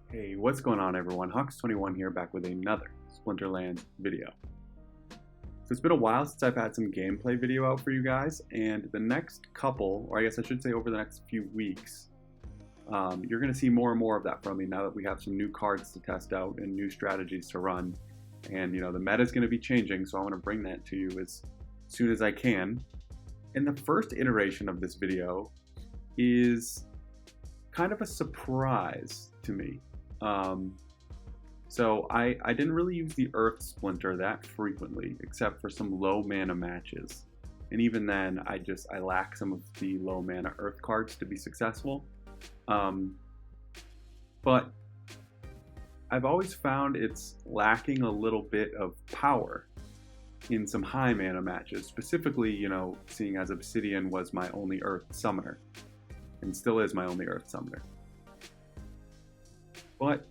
Hey, what's going on everyone? Hux21 here, back with another Splinterlands video. So it's been a while since I've had some gameplay video out for you guys, and the next couple, or I guess I should say over the next few weeks, you're going to see more and more of that from me now that we have some new cards to test out and new strategies to run. And the meta is going to be changing, so I want to bring that to you as soon as I can. And the first iteration of this video is kind of a surprise to me. So I didn't really use the Earth Splinter that frequently, except for some low mana matches. And even then, I lack some of the low mana Earth cards to be successful. But I've always found it's lacking a little bit of power in some high mana matches, specifically, seeing as Obsidian was my only Earth summoner, and still is my only Earth summoner. But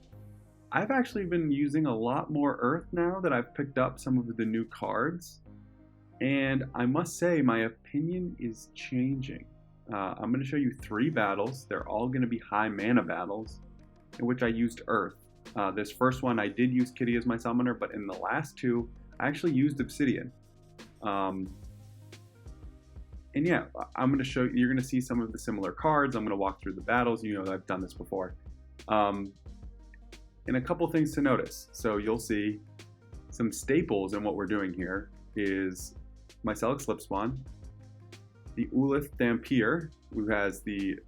I've actually been using a lot more Earth now that I've picked up some of the new cards, and I must say my opinion is changing. I'm going to show you 3 battles. They're all going to be high mana battles in which I used Earth. This first one I did use Kitty as my summoner, but in the last 2 I actually used Obsidian. And yeah, I'm going to show you, you're going to see some of the similar cards. I'm going to walk through the battles. I've done this before. And a couple things to notice. So you'll see some staples in what we're doing here is Mycelic Slipspawn, the Ulith Dampier, who has the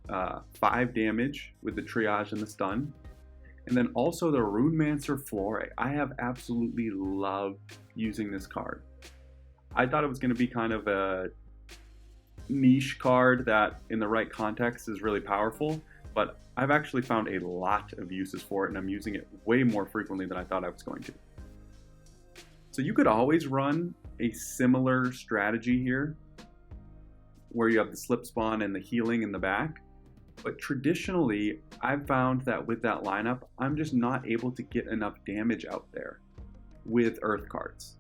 5 damage with the triage and the stun, and then also the Runemancer Flore. I have absolutely loved using this card. I thought it was going to be kind of a niche card that in the right context is really powerful, but I've actually found a lot of uses for it, and I'm using it way more frequently than I thought I was going to. So you could always run a similar strategy here, where you have the slip spawn and the healing in the back, but traditionally I've found that with that lineup, I'm just not able to get enough damage out there with Earth cards.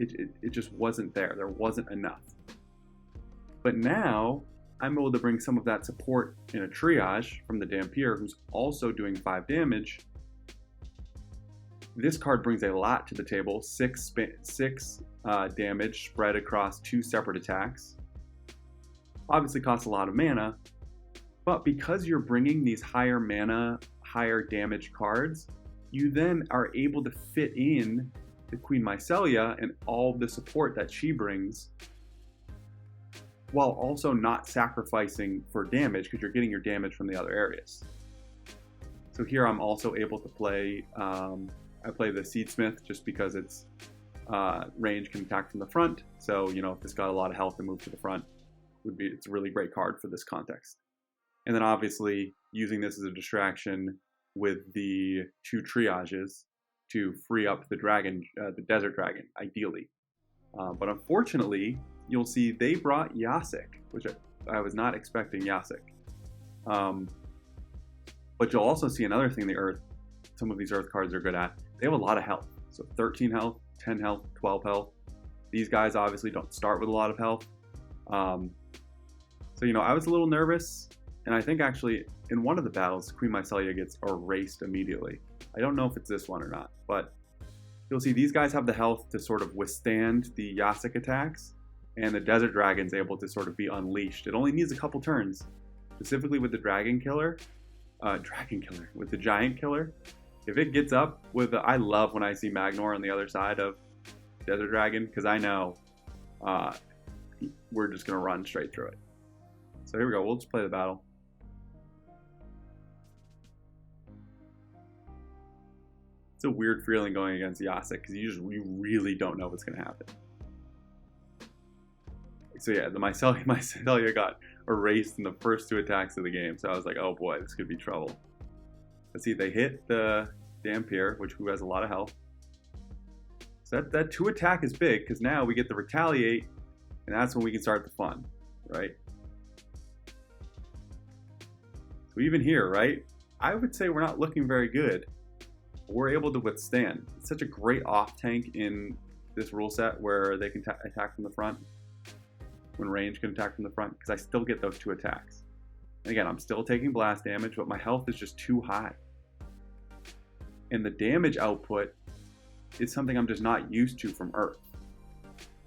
It just wasn't there. There wasn't enough. But now I'm able to bring some of that support in a triage from the Dampier, who's also doing 5 damage. This card brings a lot to the table, 6 damage spread across 2 separate attacks. Obviously costs a lot of mana, but because you're bringing these higher mana, higher damage cards, you then are able to fit in the Queen Mycelia and all the support that she brings, while also not sacrificing for damage because you're getting your damage from the other areas. So here I'm also able to play, I play the Seedsmith just because its range can attack from the front. So, if it's got a lot of health and move to the front, it's a really great card for this context. And then obviously using this as a distraction with the 2 triages to free up the dragon, the desert dragon, ideally. But unfortunately, you'll see they brought Yasik, which I was not expecting Yasik. But you'll also see another thing some of these Earth cards are good at. They have a lot of health. So 13 health, 10 health, 12 health. These guys obviously don't start with a lot of health. So I was a little nervous, and I think actually in one of the battles, Queen Mycelia gets erased immediately. I don't know if it's this one or not, but you'll see these guys have the health to sort of withstand the Yasik attacks, and the Desert Dragon's able to sort of be unleashed. It only needs a couple turns, specifically with the Dragon Killer, with the Giant Killer. If it gets up with I love when I see Magnor on the other side of Desert Dragon, because I know we're just going to run straight through it. So here we go, we'll just play the battle. It's a weird feeling going against Yasik, because you really don't know what's going to happen. So yeah, the Mycelia got erased in the first 2 attacks of the game, so I was like, oh boy, this could be trouble. Let's see, they hit the Dampier, who has a lot of health. So that 2 attack is big, because now we get the retaliate, and that's when we can start the fun, right? So even here, right, I would say we're not looking very good. We're able to withstand. It's such a great off tank in this rule set where they can attack from the front, when range can attack from the front, because I still get those 2 attacks. And again, I'm still taking blast damage, but my health is just too high. And the damage output is something I'm just not used to from Earth,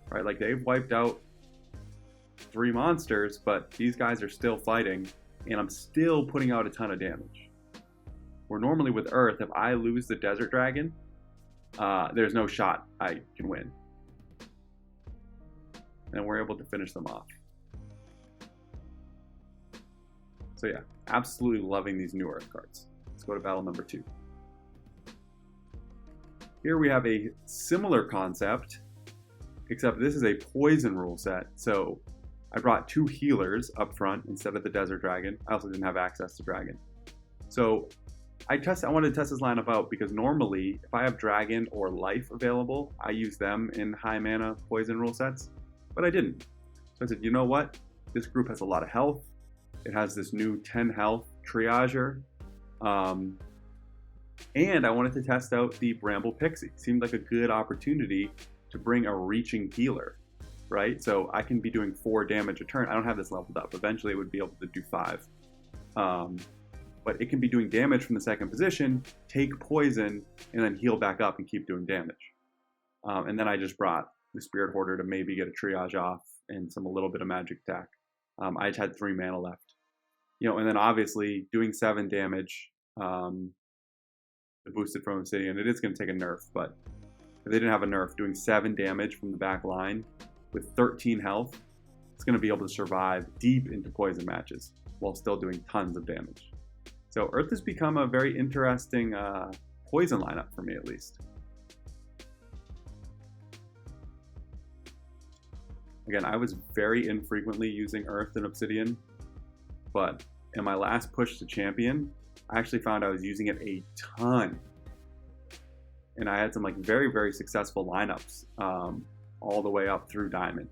right? Like they've wiped out 3 monsters, but these guys are still fighting, and I'm still putting out a ton of damage. Where normally with Earth, if I lose the Desert Dragon, there's no shot I can win. And we're able to finish them off. So yeah, absolutely loving these new Earth cards. Let's go to battle number 2. Here we have a similar concept, except this is a poison rule set. So I brought 2 healers up front instead of the Desert Dragon. I also didn't have access to Dragon. So I wanted to test this lineup out because normally if I have Dragon or Life available, I use them in high mana poison rule sets, but I didn't. So I said, you know what? This group has a lot of health. It has this new 10 health triager. And I wanted to test out the Bramble Pixie. Seemed like a good opportunity to bring a reaching healer, right? So I can be doing 4 damage a turn. I don't have this leveled up. Eventually it would be able to do 5. But it can be doing damage from the second position, take poison, and then heal back up and keep doing damage. And then I just brought the Spirit Hoarder to maybe get a triage off and a little bit of magic attack. I just had 3 mana left. And then obviously doing 7 damage, boosted from Obsidian, it is going to take a nerf, but if they didn't have a nerf, doing 7 damage from the back line with 13 health, it's going to be able to survive deep into poison matches while still doing tons of damage. So Earth has become a very interesting poison lineup for me, at least. Again, I was very infrequently using Earth and Obsidian, but in my last push to Champion, I actually found I was using it a ton. And I had some very, very successful lineups all the way up through Diamond.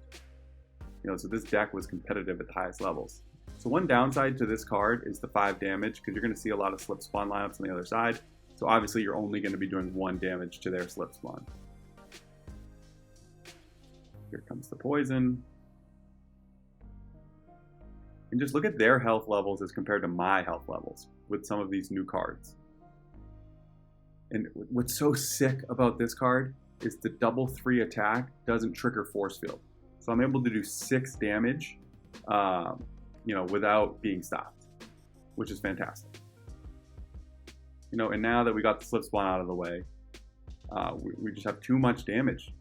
So this deck was competitive at the highest levels. So one downside to this card is the 5 damage, because you're going to see a lot of slip spawn lineups on the other side. So obviously you're only going to be doing 1 damage to their slip spawn. Here comes the poison. And just look at their health levels as compared to my health levels with some of these new cards. And what's so sick about this card is the double 3 attack doesn't trigger force field. So I'm able to do 6 damage, without being stopped, which is fantastic. And now that we got the slip spawn out of the way, we just have too much damage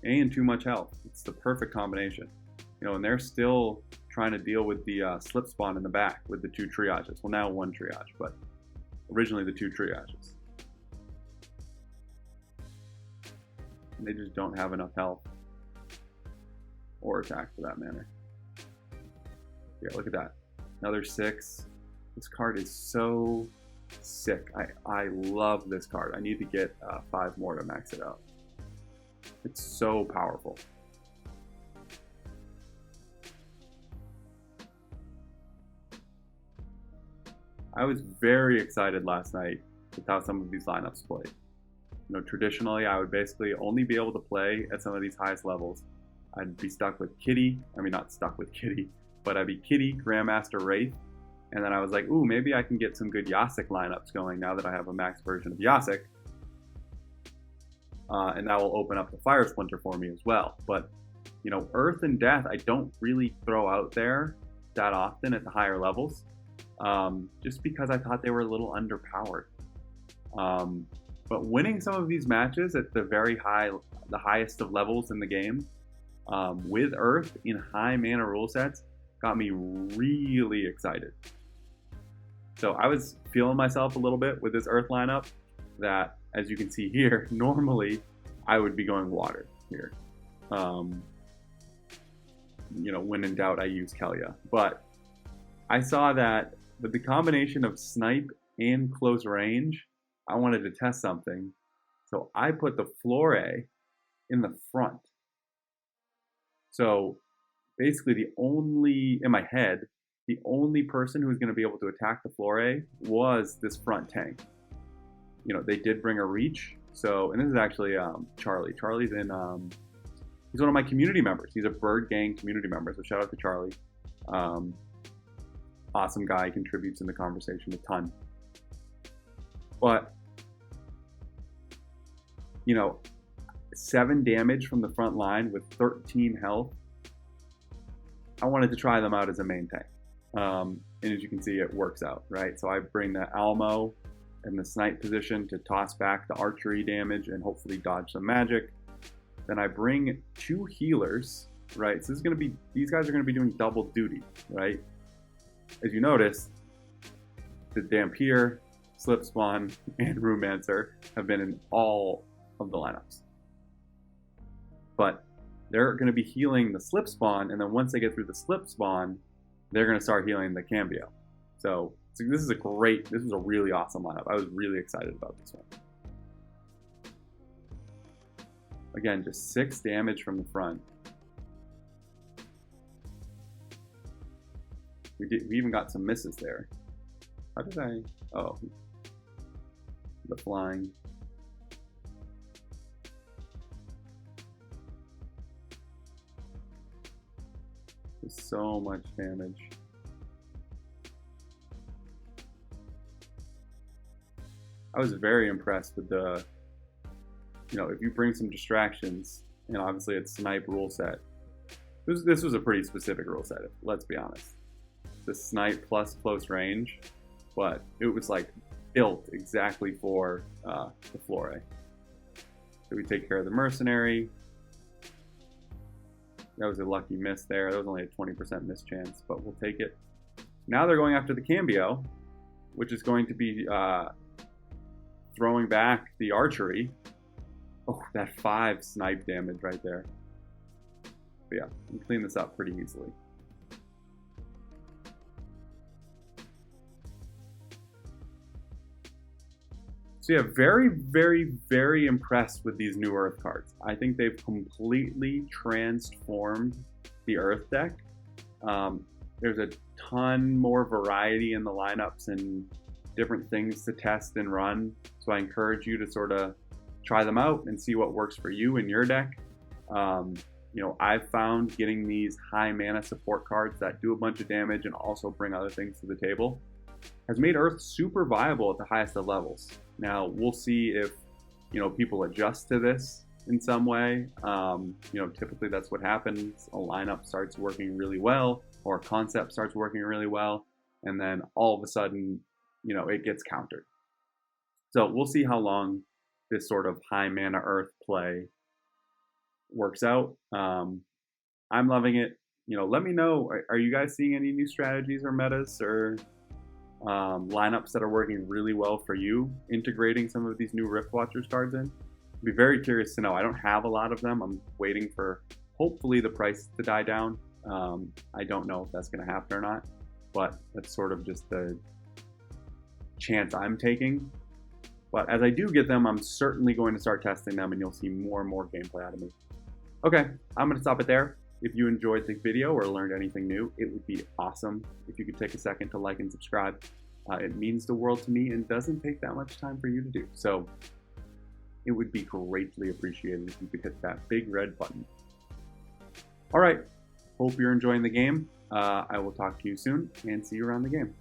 and too much health. It's the perfect combination. And they're still trying to deal with the slip spawn in the back with the 2 triages. Well, now 1 triage, but originally the 2 triages. And they just don't have enough health or attack for that matter. Yeah, look at that. Another 6. This card is so sick. I love this card. I need to get 5 more to max it out. It's so powerful. I was very excited last night with how some of these lineups played. Traditionally, I would basically only be able to play at some of these highest levels. I'd be stuck with Kitty. I mean, not stuck with Kitty, but I'd be Kitty, Grandmaster, Wraith. And then I was like, ooh, maybe I can get some good Yasik lineups going now that I have a max version of Yasik. And that will open up the Fire Splinter for me as well. But, Earth and Death, I don't really throw out there that often at the higher levels. Just because I thought they were a little underpowered. But winning some of these matches at the highest of levels in the game, with Earth in high mana rule sets, got me really excited. So I was feeling myself a little bit with this Earth lineup that, as you can see here, normally I would be going water here. When in doubt, I use Kelia. But I saw that with the combination of snipe and close range, I wanted to test something. So I put the Flore in the front. So basically in my head, the only person who was going to be able to attack the Flore was this front tank. They did bring a reach. So, and this is actually Charlie. Charlie's in, he's one of my community members. He's a Bird Gang community member. So shout out to Charlie. Awesome guy, contributes in the conversation a ton. But, you know, 7 damage from the front line with 13 health. I wanted to try them out as a main tank. And as you can see, it works out, right? So I bring the Almo in the snipe position to toss back the archery damage and hopefully dodge some magic. Then I bring 2 healers, right? So this is going to be, these guys are going to be doing double duty, right? As you notice, the Dampier, Slip Spawn, and Rumancer have been in all of the lineups. But they're going to be healing the Slip Spawn, and then once they get through the Slip Spawn, they're going to start healing the Cambio. So this is a really awesome lineup. I was really excited about this one. Again, just 6 damage from the front. We even got some misses there. How did I? Oh, the flying. There's so much damage. I was very impressed with the, you know, if you bring some distractions, and obviously it's snipe rule set. This was a pretty specific rule set, let's be honest. The snipe plus close range, but it was like built exactly for the Flore. So we take care of the mercenary. That was a lucky miss there. That was only a 20% miss chance, but we'll take it. Now they're going after the Cambio, which is going to be throwing back the archery. Oh, that 5 snipe damage right there. But yeah, we can clean this up pretty easily. So yeah, very, very, very impressed with these new Earth cards. I think they've completely transformed the Earth deck. There's a ton more variety in the lineups and different things to test and run. So I encourage you to sort of try them out and see what works for you in your deck. You know, I've found getting these high mana support cards that do a bunch of damage and also bring other things to the table has made Earth super viable at the highest of levels. Now, we'll see if, you know, people adjust to this in some way. You know, typically that's what happens. A lineup starts working really well, or a concept starts working really well, and then all of a sudden, you know, it gets countered. So we'll see how long this sort of high mana Earth play works out. I'm loving it. You know, let me know, are you guys seeing any new strategies or metas or lineups that are working really well for you, integrating some of these new Rift Watchers cards in? I'd be very curious to know. I don't have a lot of them. I'm waiting for hopefully the price to die down. I don't know if that's going to happen or not, but that's sort of just the chance I'm taking. But as I do get them, I'm certainly going to start testing them, and you'll see more and more gameplay out of me. Okay, I'm going to stop it there. If you enjoyed the video or learned anything new, it would be awesome if you could take a second to like and subscribe. It means the world to me and doesn't take that much time for you to do. So it would be greatly appreciated if you could hit that big red button. All right, hope you're enjoying the game. I will talk to you soon and see you around the game.